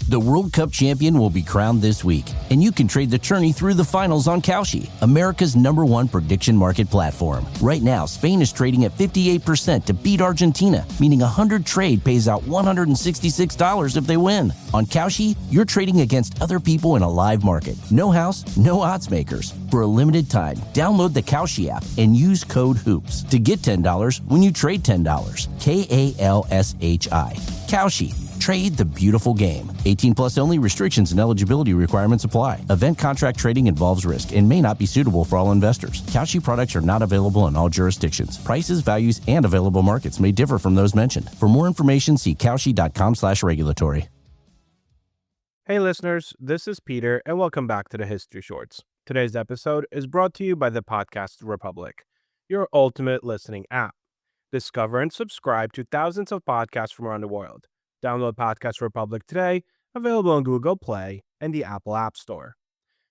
The World Cup champion will be crowned this week, and you can trade the tourney through the finals on Kalshi, America's #1 prediction market platform. Right now, Spain is trading at 58% to beat Argentina, meaning 100 trade pays out $166 if they win. On Kalshi, you're trading against other people in a live market. No house, no odds makers. For a limited time, download the Kalshi app and use code HOOPS to get $10 when you trade $10. KALSHI. Kalshi. Trade the beautiful game. 18 plus only. Restrictions and eligibility requirements apply. Event contract trading involves risk and may not be suitable for all investors. Kalshi products are not available in all jurisdictions. Prices, values, and available markets may differ from those mentioned. For more information, see kalshi.com/regulatory. Hey listeners, this is Peter and welcome back to the History Shorts. Today's episode is brought to you by the Podcast Republic, your ultimate listening app. Discover and subscribe to thousands of podcasts from around the world. Download Podcast Republic today, available on Google Play and the Apple App Store.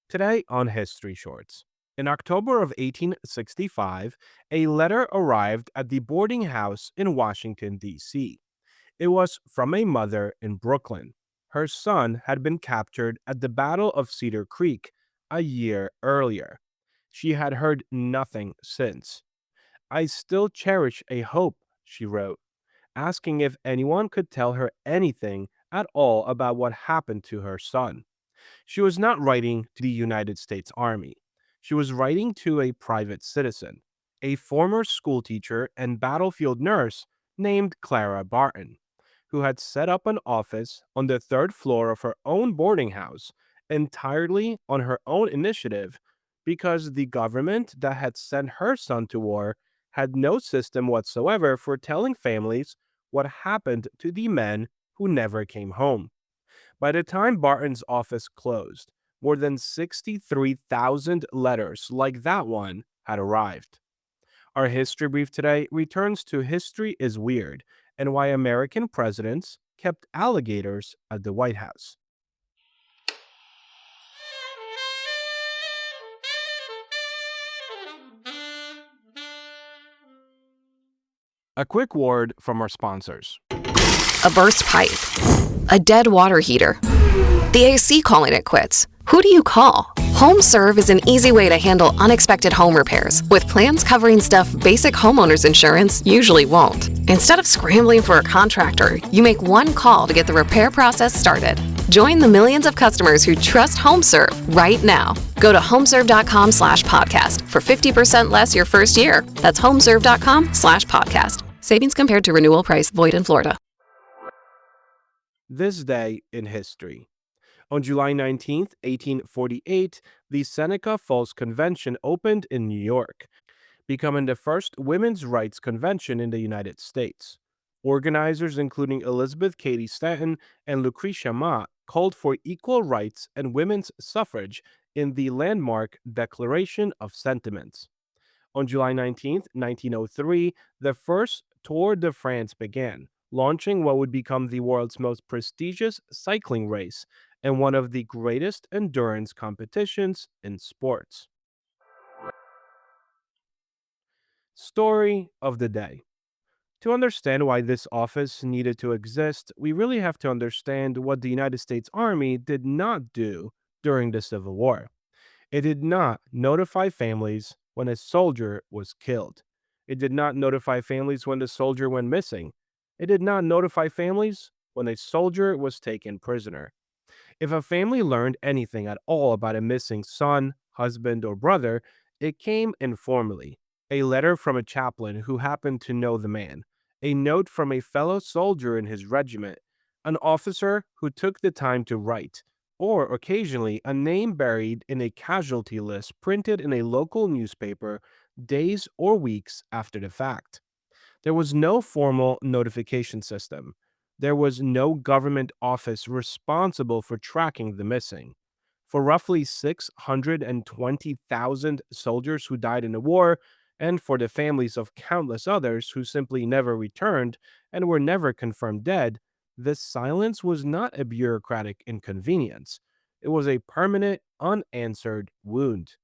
Today on History Shorts. In October of 1865, a letter arrived at the boarding house in Washington, D.C. It was from a mother in Brooklyn. Her son had been captured at the Battle of Cedar Creek a year earlier. She had heard nothing since. "I still cherish a hope," she wrote, asking if anyone could tell her anything at all about what happened to her son. She was not writing to the United States Army. She was writing to a private citizen, a former schoolteacher and battlefield nurse named Clara Barton, who had set up an office on the third floor of her own boarding house entirely on her own initiative because the government that had sent her son to war had no system whatsoever for telling families what happened to the men who never came home. By the time Barton's office closed, more than 63,000 letters like that one had arrived. Our history brief today returns to History is Weird and why American presidents kept alligators at the White House. A quick word from our sponsors. A burst pipe, a dead water heater, the AC calling it quits. Who do you call? HomeServe is an easy way to handle unexpected home repairs with plans covering stuff basic homeowners insurance usually won't. Instead of scrambling for a contractor, you make one call to get the repair process started. Join the millions of customers who trust HomeServe right now. Go to homeserve.com/podcast for 50% less your first year. That's homeserve.com/podcast. Savings compared to renewal price void in Florida. This day in history. On July 19, 1848, the Seneca Falls Convention opened in New York, becoming the first women's rights convention in the United States. Organizers, including Elizabeth Cady Stanton and Lucretia Mott, called for equal rights and women's suffrage in the landmark Declaration of Sentiments. On July 19, 1903, the first Tour de France began, launching what would become the world's most prestigious cycling race and one of the greatest endurance competitions in sports. Story of the day. To understand why this office needed to exist, we really have to understand what the United States Army did not do during the Civil War. It did not notify families when a soldier was killed. It did not notify families when the soldier went missing. It did not notify families when a soldier was taken prisoner. If a family learned anything at all about a missing son, husband, or brother, it came informally. A letter from a chaplain who happened to know the man, a note from a fellow soldier in his regiment, an officer who took the time to write, or occasionally a name buried in a casualty list printed in a local newspaper days or weeks after the fact. There was no formal notification system. There was no government office responsible for tracking the missing. For roughly 620,000 soldiers who died in the war, and for the families of countless others who simply never returned and were never confirmed dead, this silence was not a bureaucratic inconvenience. It was a permanent, unanswered wound.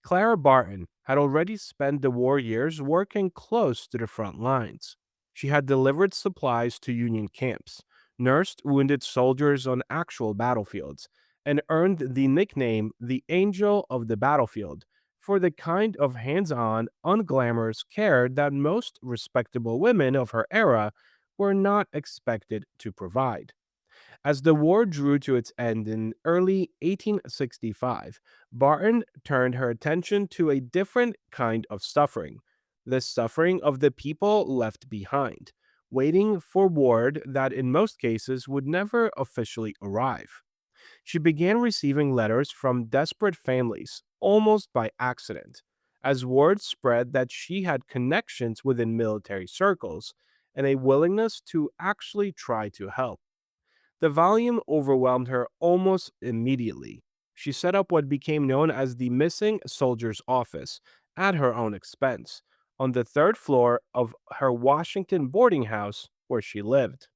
Clara Barton had already spent the war years working close to the front lines. She had delivered supplies to Union camps, nursed wounded soldiers on actual battlefields, and earned the nickname the Angel of the Battlefield for the kind of hands on, unglamorous care that most respectable women of her era were not expected to provide. As the war drew to its end in early 1865, Barton turned her attention to a different kind of suffering, the suffering of the people left behind, waiting for word that in most cases would never officially arrive. She began receiving letters from desperate families almost by accident, as word spread that she had connections within military circles and a willingness to actually try to help. The volume overwhelmed her almost immediately. She set up what became known as the Missing Soldiers Office at her own expense on the third floor of her Washington boarding house where she lived.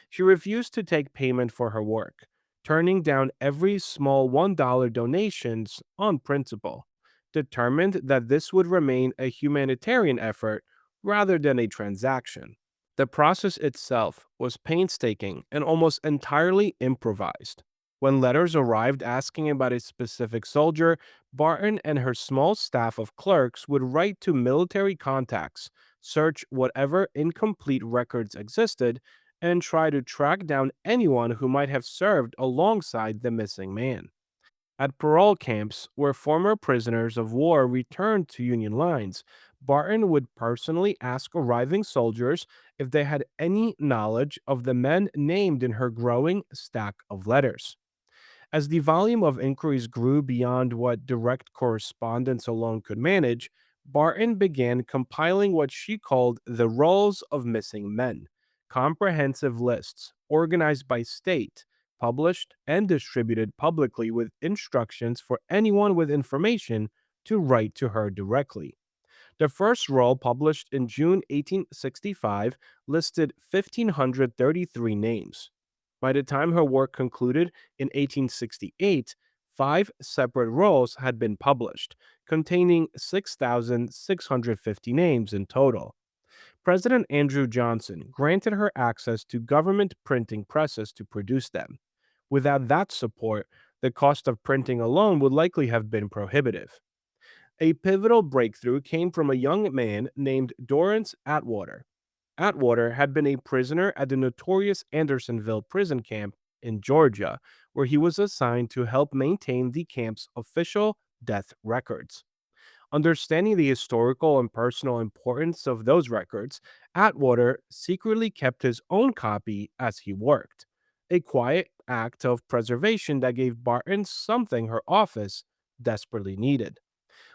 She refused to take payment for her work, turning down every small $1 donations on principle, determined that this would remain a humanitarian effort rather than a transaction. The process itself was painstaking and almost entirely improvised. When letters arrived asking about a specific soldier, Barton and her small staff of clerks would write to military contacts, search whatever incomplete records existed, and try to track down anyone who might have served alongside the missing man. At parole camps, where former prisoners of war returned to Union lines, Barton would personally ask arriving soldiers if they had any knowledge of the men named in her growing stack of letters. As the volume of inquiries grew beyond what direct correspondence alone could manage, Barton began compiling what she called the Rolls of Missing Men, comprehensive lists organized by state, published and distributed publicly with instructions for anyone with information to write to her directly. The first roll, published in June 1865, listed 1,533 names. By the time her work concluded in 1868, five separate rolls had been published, containing 6,650 names in total. President Andrew Johnson granted her access to government printing presses to produce them. Without that support, the cost of printing alone would likely have been prohibitive. A pivotal breakthrough came from a young man named Dorrance Atwater. Atwater had been a prisoner at the notorious Andersonville prison camp in Georgia, where he was assigned to help maintain the camp's official death records. Understanding the historical and personal importance of those records, Atwater secretly kept his own copy as he worked, a quiet act of preservation that gave Barton something her office desperately needed.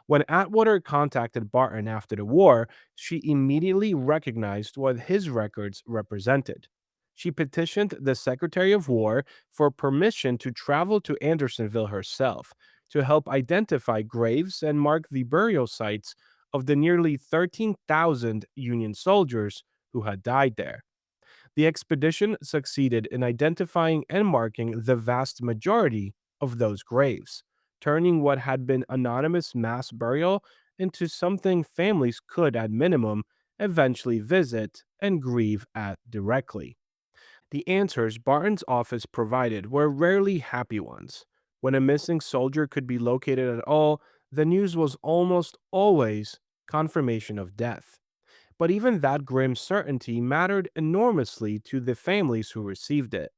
When Atwater contacted Barton after the war, she immediately recognized what his records represented. She petitioned the Secretary of War for permission to travel to Andersonville herself to help identify graves and mark the burial sites of the nearly 13,000 Union soldiers who had died there. The expedition succeeded in identifying and marking the vast majority of those graves, turning what had been anonymous mass burial into something families could, at minimum, eventually visit and grieve at directly. The answers Barton's office provided were rarely happy ones. When a missing soldier could be located at all, the news was almost always confirmation of death. But even that grim certainty mattered enormously to the families who received it.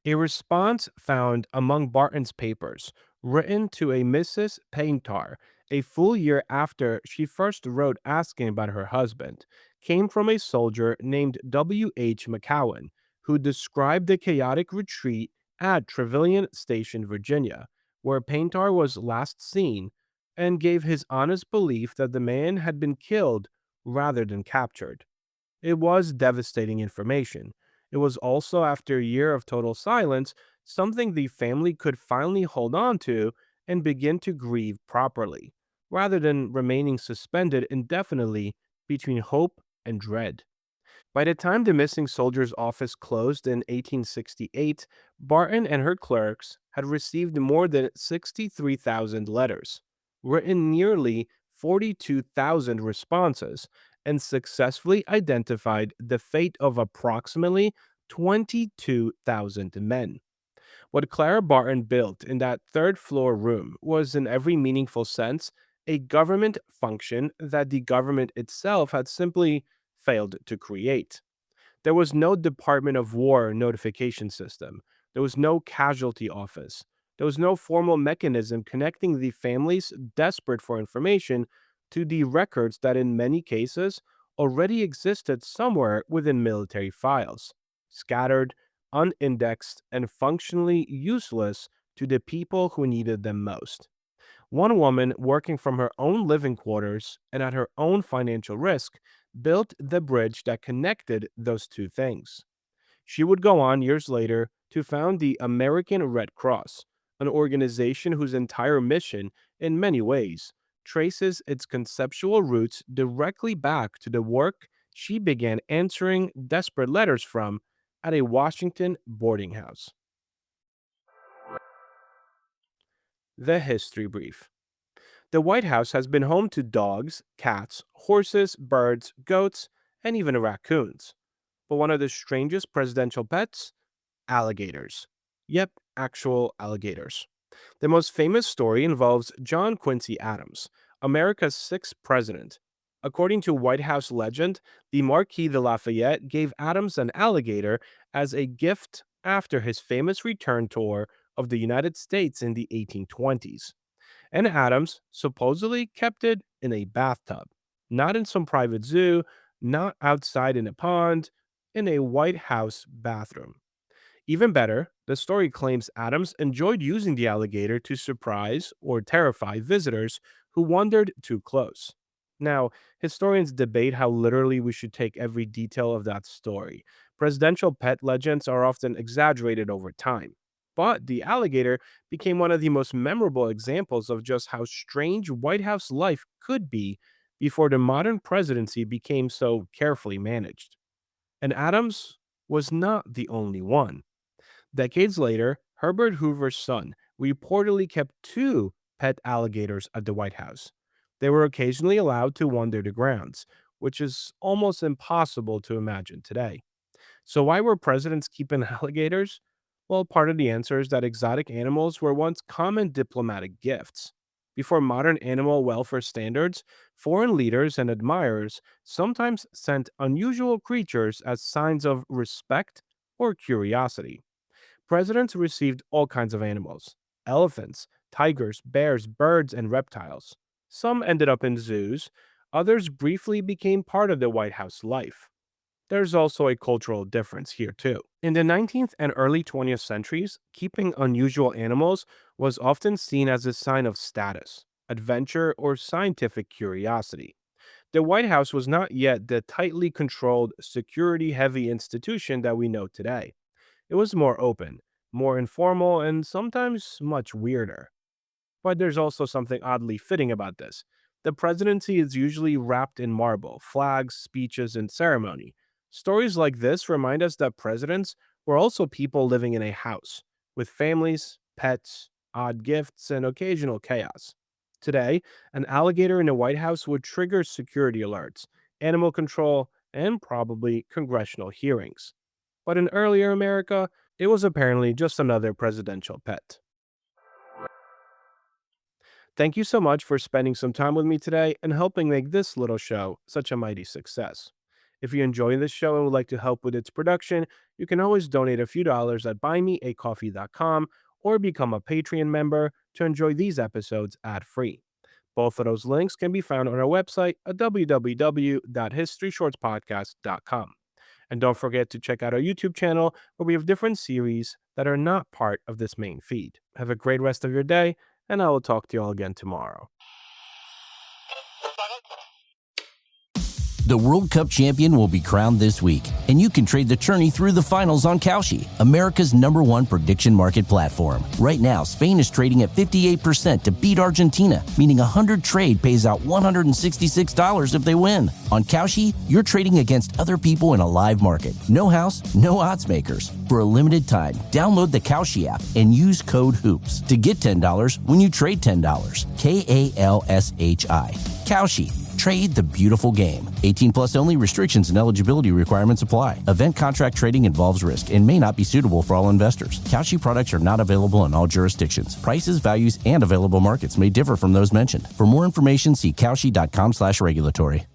A response found among Barton's papers, written to a Mrs. Paintar a full year after she first wrote asking about her husband, came from a soldier named W.H. McCowan, who described the chaotic retreat at Trevilian Station, Virginia, where Paintar was last seen, and gave his honest belief that the man had been killed rather than captured. It was devastating information. It was also, after a year of total silence, something the family could finally hold on to and begin to grieve properly, rather than remaining suspended indefinitely between hope and dread. By the time the missing soldier's office closed in 1868, Barton and her clerks had received more than 63,000 letters, written nearly 42,000 responses, and successfully identified the fate of approximately 22,000 men. What Clara Barton built in that third-floor room was, in every meaningful sense, a government function that the government itself had simply failed to create. There was no Department of War notification system. There was no casualty office. There was no formal mechanism connecting the families desperate for information to the records that, in many cases, already existed somewhere within military files, scattered, unindexed, and functionally useless to the people who needed them most. One woman, working from her own living quarters and at her own financial risk, built the bridge that connected those two things. She would go on years later to found the American Red Cross, an organization whose entire mission, in many ways, traces its conceptual roots directly back to the work she began answering desperate letters from at a Washington boarding house. The History Brief. The White House has been home to dogs, cats, horses, birds, goats, and even raccoons. But one of the strangest presidential pets? Alligators. Yep, actual alligators. The most famous story involves John Quincy Adams, America's sixth president. According to White House legend, the Marquis de Lafayette gave Adams an alligator as a gift after his famous return tour of the United States in the 1820s. And Adams supposedly kept it in a bathtub, not in some private zoo, not outside in a pond, in a White House bathroom. Even better, the story claims Adams enjoyed using the alligator to surprise or terrify visitors who wandered too close. Now, historians debate how literally we should take every detail of that story. Presidential pet legends are often exaggerated over time. But the alligator became one of the most memorable examples of just how strange White House life could be before the modern presidency became so carefully managed. And Adams was not the only one. Decades later, Herbert Hoover's son reportedly kept two pet alligators at the White House. They were occasionally allowed to wander the grounds, which is almost impossible to imagine today. So, why were presidents keeping alligators? Well, part of the answer is that exotic animals were once common diplomatic gifts. Before modern animal welfare standards, foreign leaders and admirers sometimes sent unusual creatures as signs of respect or curiosity. Presidents received all kinds of animals: elephants, tigers, bears, birds, and reptiles. Some ended up in zoos, others briefly became part of the White House life. There's also a cultural difference here, too. In the 19th and early 20th centuries, keeping unusual animals was often seen as a sign of status, adventure, or scientific curiosity. The White House was not yet the tightly controlled, security heavy institution that we know today. It was more open, more informal, and sometimes much weirder. But there's also something oddly fitting about this. The presidency is usually wrapped in marble, flags, speeches, and ceremony. Stories like this remind us that presidents were also people living in a house, with families, pets, odd gifts, and occasional chaos. Today, an alligator in the White House would trigger security alerts, animal control, and probably congressional hearings. But in earlier America, it was apparently just another presidential pet. Thank you so much for spending some time with me today and helping make this little show such a mighty success. If you enjoy this show and would like to help with its production, you can always donate a few dollars at buymeacoffee.com or become a Patreon member to enjoy these episodes ad-free. Both of those links can be found on our website at www.historyshortspodcast.com. And don't forget to check out our YouTube channel where we have different series that are not part of this main feed. Have a great rest of your day, and I will talk to you all again tomorrow. The World Cup champion will be crowned this week, and you can trade the tourney through the finals on Kalshi, America's #1 prediction market platform. Right now, Spain is trading at 58% to beat Argentina, meaning 100 trade pays out $166 if they win. On Kalshi, you're trading against other people in a live market. No house, no odds makers. For a limited time, download the Kalshi app and use code HOOPS to get $10 when you trade $10. KALSHI. Kalshi. Trade the beautiful game. 18 plus only. Restrictions and eligibility requirements apply. Event contract trading involves risk and may not be suitable for all investors. Kalshi products are not available in all jurisdictions. Prices, values, and available markets may differ from those mentioned. For more information, see kalshi.com/regulatory.